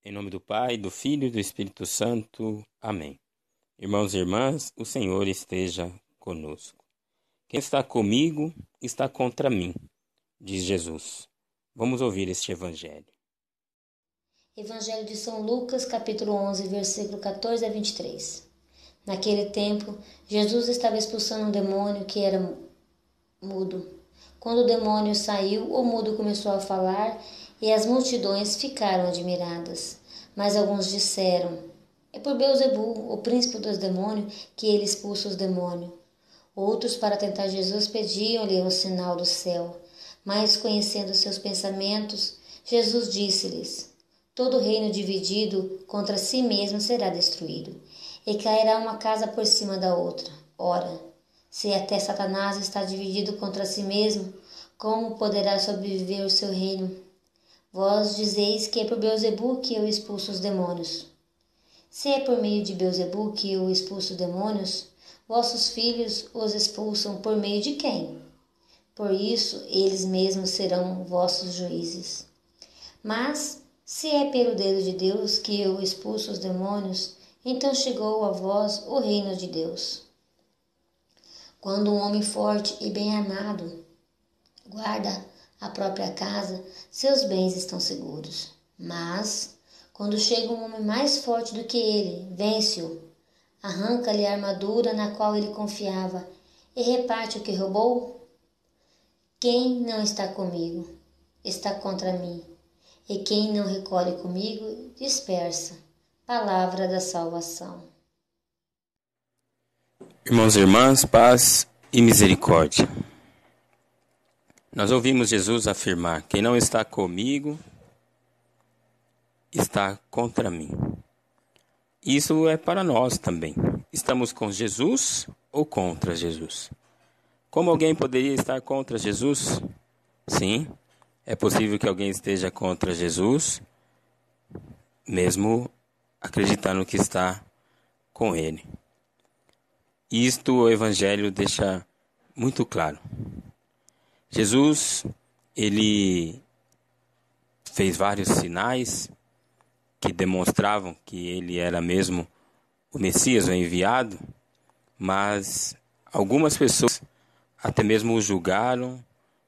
Em nome do Pai, do Filho e do Espírito Santo. Amém. Irmãos e irmãs, o Senhor esteja conosco. Quem está comigo está contra mim, diz Jesus. Vamos ouvir este evangelho. Evangelho de São Lucas, capítulo 11, versículo 14 a 23. Naquele tempo, Jesus estava expulsando um demônio que era mudo. Quando o demônio saiu, o mudo começou a falar e as multidões ficaram admiradas. Mas alguns disseram: é por Beelzebu, o príncipe dos demônios, que ele expulsa os demônios. Outros, para tentar Jesus, pediam-lhe um sinal do céu. Mas, conhecendo seus pensamentos, Jesus disse-lhes: todo reino dividido contra si mesmo será destruído, e cairá uma casa por cima da outra. Ora, se até Satanás está dividido contra si mesmo, como poderá sobreviver o seu reino? Vós dizeis que é por Beelzebu que eu expulso os demônios. Se é por meio de Beelzebu que eu expulso os demônios, vossos filhos os expulsam por meio de quem? Por isso, eles mesmos serão vossos juízes. Mas, se é pelo dedo de Deus que eu expulso os demônios, então chegou a vós o reino de Deus. Quando um homem forte e bem armado guarda a própria casa, seus bens estão seguros. Mas, quando chega um homem mais forte do que ele, vence-o, arranca-lhe a armadura na qual ele confiava e reparte o que roubou? Quem não está comigo está contra mim, e quem não recolhe comigo dispersa. Palavra da salvação. Irmãos e irmãs, paz e misericórdia. Nós ouvimos Jesus afirmar: quem não está comigo está contra mim. Isso é para nós também. Estamos com Jesus ou contra Jesus? Como alguém poderia estar contra Jesus? Sim, é possível que alguém esteja contra Jesus, mesmo acreditando que está com ele. Isto o Evangelho deixa muito claro. Jesus, ele fez vários sinais que demonstravam que ele era mesmo o Messias, o enviado, mas algumas pessoas até mesmo o julgaram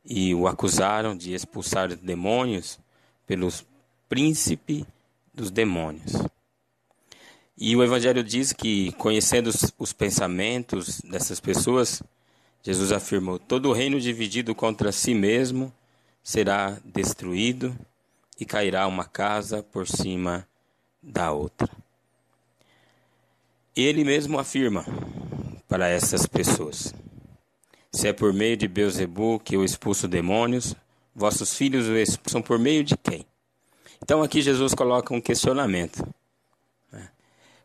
e o acusaram de expulsar demônios pelos príncipes dos demônios. E o Evangelho diz que, conhecendo os pensamentos dessas pessoas, Jesus afirmou: todo reino dividido contra si mesmo será destruído e cairá uma casa por cima da outra. Ele mesmo afirma para essas pessoas: se é por meio de Beelzebu que eu expulso demônios, vossos filhos o expulsam por meio de quem? Então aqui Jesus coloca um questionamento.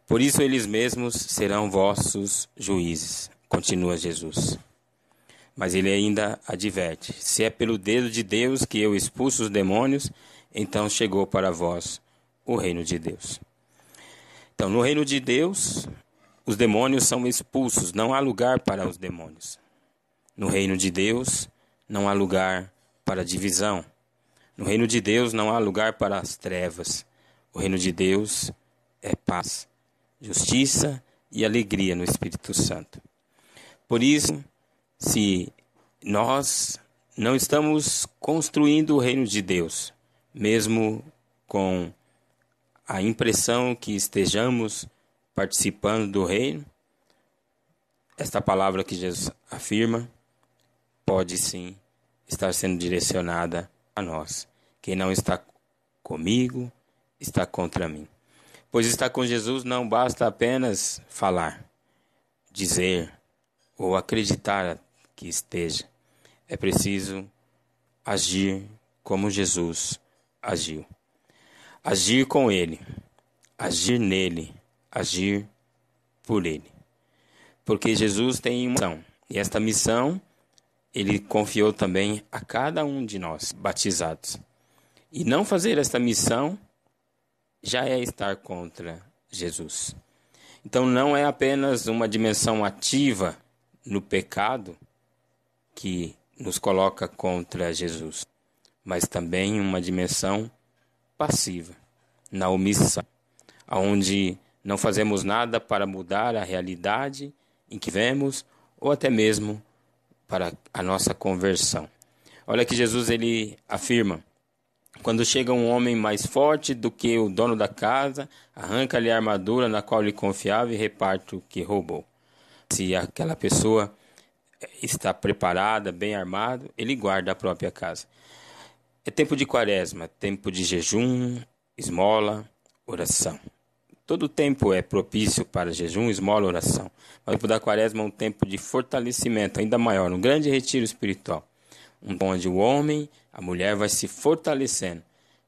Por isso eles mesmos serão vossos juízes, continua Jesus. Mas ele ainda adverte: se é pelo dedo de Deus que eu expulso os demônios, então chegou para vós o reino de Deus. Então, no reino de Deus, os demônios são expulsos, não há lugar para os demônios. No reino de Deus, não há lugar para divisão. No reino de Deus, não há lugar para as trevas. O reino de Deus é paz, justiça e alegria no Espírito Santo. Por isso, se nós não estamos construindo o reino de Deus, mesmo com a impressão que estejamos participando do reino, esta palavra que Jesus afirma pode sim estar sendo direcionada a nós. Quem não está comigo está contra mim. Pois estar com Jesus não basta apenas falar, dizer ou acreditar que esteja. É preciso agir como Jesus agiu. Agir com Ele, agir nele, agir por Ele. Porque Jesus tem uma missão. E esta missão Ele confiou também a cada um de nós, batizados. E não fazer esta missão já é estar contra Jesus. Então não é apenas uma dimensão ativa no pecado que nos coloca contra Jesus, mas também uma dimensão passiva. na omissão, onde não fazemos nada para mudar a realidade em que vemos ou até mesmo para a nossa conversão. Olha que Jesus ele afirma: quando chega um homem mais forte do que o dono da casa, arranca-lhe a armadura na qual ele confiava e reparte o que roubou. Se aquela pessoa está preparada, bem armado, ele guarda a própria casa. É tempo de quaresma, tempo de jejum, esmola, oração. Todo tempo é propício para jejum, esmola, oração. O tempo da quaresma é um tempo de fortalecimento ainda maior, um grande retiro espiritual, onde o homem, a mulher vai se fortalecendo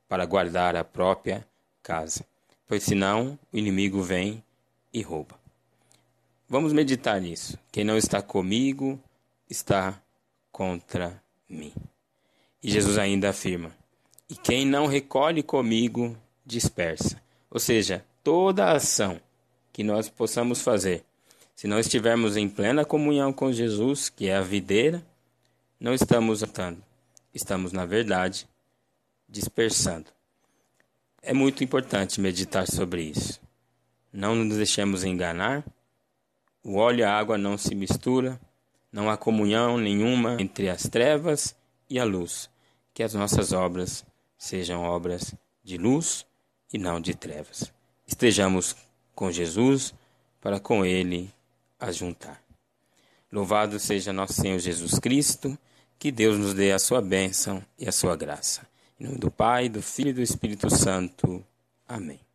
para guardar a própria casa, pois senão o inimigo vem e rouba. Vamos meditar nisso. Quem não está comigo está contra mim. E Jesus ainda afirma: e quem não recolhe comigo dispersa. Ou seja, toda a ação que nós possamos fazer, se não estivermos em plena comunhão com Jesus, que é a videira, não estamos atando. Estamos, na verdade, dispersando. É muito importante meditar sobre isso. Não nos deixemos enganar. O óleo e a água não se misturam. Não há comunhão nenhuma entre as trevas e a luz. Que as nossas obras sejam obras de luz e não de trevas. Estejamos com Jesus para com Ele ajuntar. Louvado seja nosso Senhor Jesus Cristo. Que Deus nos dê a sua bênção e a sua graça. Em nome do Pai, do Filho e do Espírito Santo. Amém.